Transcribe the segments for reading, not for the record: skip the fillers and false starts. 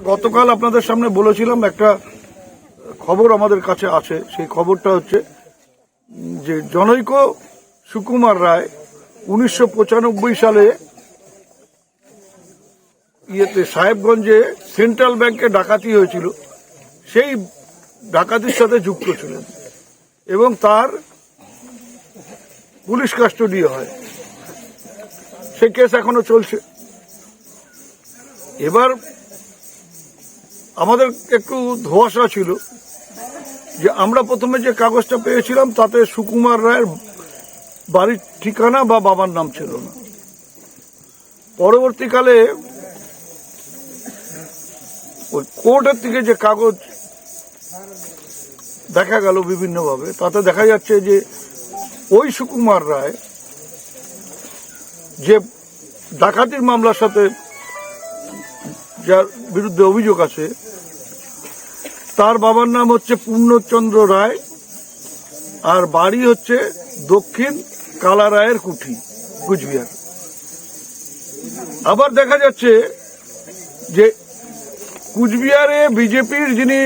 গতকাল আপনাদের সামনে বলেছিলাম একটা খবর আমাদের কাছে আছে। সেই খবরটা হচ্ছে যে জনৈক সুকুমার রায় 1995 সালে সাহেবগঞ্জে সেন্ট্রাল ব্যাংকে ডাকাতি হয়েছিল, সেই ডাকাতির সাথে যুক্ত ছিলেন এবং তার পুলিশ কাস্টডি হয়। সেই কেস এখনো চলছে। এবার আমাদের একটু ধোঁয়াশা ছিল যে আমরা প্রথমে যে কাগজটা পেয়েছিলাম তাতে সুকুমার রায়ের বাড়ির ঠিকানা বা বাবার নাম ছিল না। পরবর্তীকালে ওই কোর্টের থেকে যে কাগজ দেখা গেল বিভিন্নভাবে, তাতে দেখা যাচ্ছে যে ওই সুকুমার রায় যে ডাকাতির মামলার সাথে যার বিরুদ্ধে অভিযোগ আছে তার বাবার নাম হচ্ছে পূর্ণচন্দ্র রায়, আর বাড়ি হচ্ছে দক্ষিণ কালারায়ের কুঠি, কুচবিহার। আবার দেখা যাচ্ছে যে কুচবিহারে বিজেপির যিনি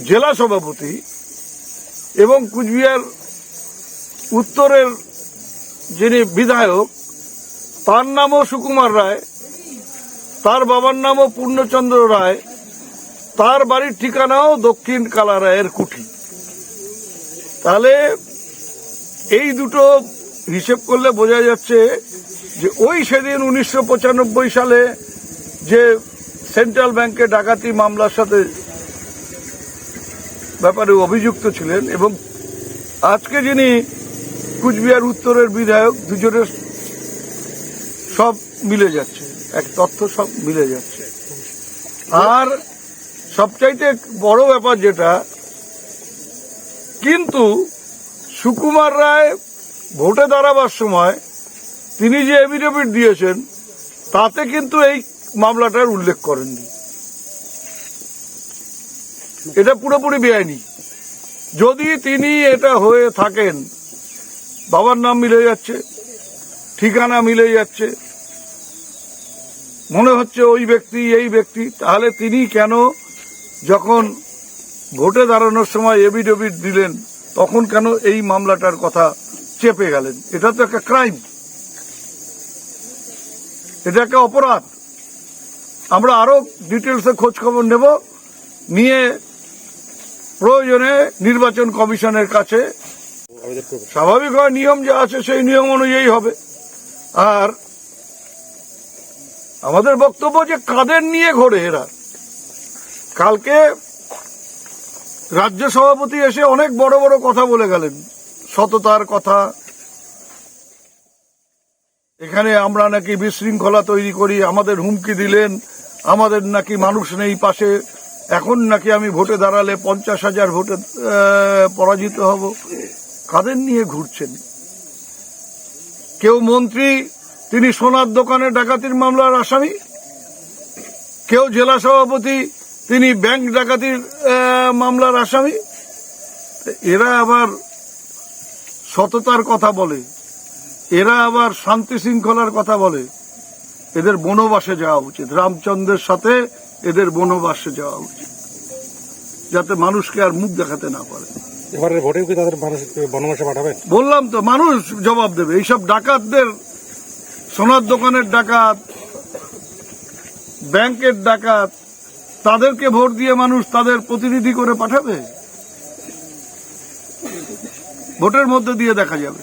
জেলা সভাপতি এবং কুচবিহার উত্তরের যিনি বিধায়ক, তার নামও সুকুমার রায়, তার বাবার নামও পূর্ণচন্দ্র রায়, তার বাড়ির ঠিকানাও দক্ষিণ কালারায়ের কুঠি। তাহলে এই দুটো হিসেব করলে বোঝা যাচ্ছে যে ওই সেদিন 1995 সালে যে সেন্ট্রাল ব্যাংকে ডাকাতি মামলার সাথে ব্যাপারে অভিযুক্ত ছিলেন এবং আজকে যিনি কুচবিহার উত্তরের বিধায়ক, দুজনের সব মিলে যাচ্ছে, এক তথ্য সব মিলে যাচ্ছে। আর সবচাইতে বড় ব্যাপার যেটা, কিন্তু সুকুমার রায় ভোটে দাঁড়াবার সময় তিনি যে এফিডেভিট দিয়েছেন তাতে কিন্তু এই মামলাটার উল্লেখ করেননি। এটা পুরোপুরি বেআইনি। যদি তিনি এটা হয়ে থাকেন, বাবার নাম মিলে যাচ্ছে, ঠিকানা মিলে যাচ্ছে, মনে হচ্ছে ওই ব্যক্তি এই ব্যক্তি, তাহলে তিনি কেন যখন ভোটে দাঁড়ানোর সময় এফিডেভিট দিলেন তখন কেন এই মামলাটার কথা চেপে গেলেন? এটা তো একটা ক্রাইম, এটা একটা অপরাধ। আমরা আরো ডিটেলসে খোঁজ খবর নেব, নিয়ে প্রয়োজনে নির্বাচন কমিশনের কাছে স্বাভাবিক হয় নিয়ম যা আছে সেই নিয়ম অনুযায়ী হবে। আর আমাদের বক্তব্য যে কাদের নিয়ে ঘোরে এরা। কালকে রাজ্য সভাপতি এসে অনেক বড় বড় কথা বলে গেলেন, সততার কথা, এখানে আমরা নাকি বিশৃঙ্খলা তৈরি করি, আমাদের হুমকি দিলেন, আমাদের নাকি মানুষ নেই পাশে, এখন নাকি আমি ভোটে দাঁড়ালে 50,000 ভোটে পরাজিত হব। কাদের নিয়ে ঘুরছেন? কেউ মন্ত্রী, তিনি সোনার দোকানে ডাকাতির মামলার আসামি, কেউ জেলা সভাপতি, তিনি ব্যাংক ডাকাতির মামলার আসামি। এরা আবার সততার কথা বলে, এরা আবার শান্তি শৃঙ্খলার কথা বলে। এদের বনবাসে যাওয়া উচিত, রামচন্দ্রের সাথে এদের বনবাসে যাওয়া উচিত, যাতে মানুষকে আর মুখ দেখাতে না পারে। এবারে ভোটে কি তাদের বনবাসে পাঠাবে? বললাম তো, মানুষ জবাব দেবে। এইসব ডাকাতদের, সোনার দোকানের ডাকাত, ব্যাংকের ডাকাত, তাদেরকে ভোট দিয়ে মানুষ তাদের প্রতিনিধি করে পাঠাবে? ভোটের মধ্যে দিয়ে দেখা যাবে।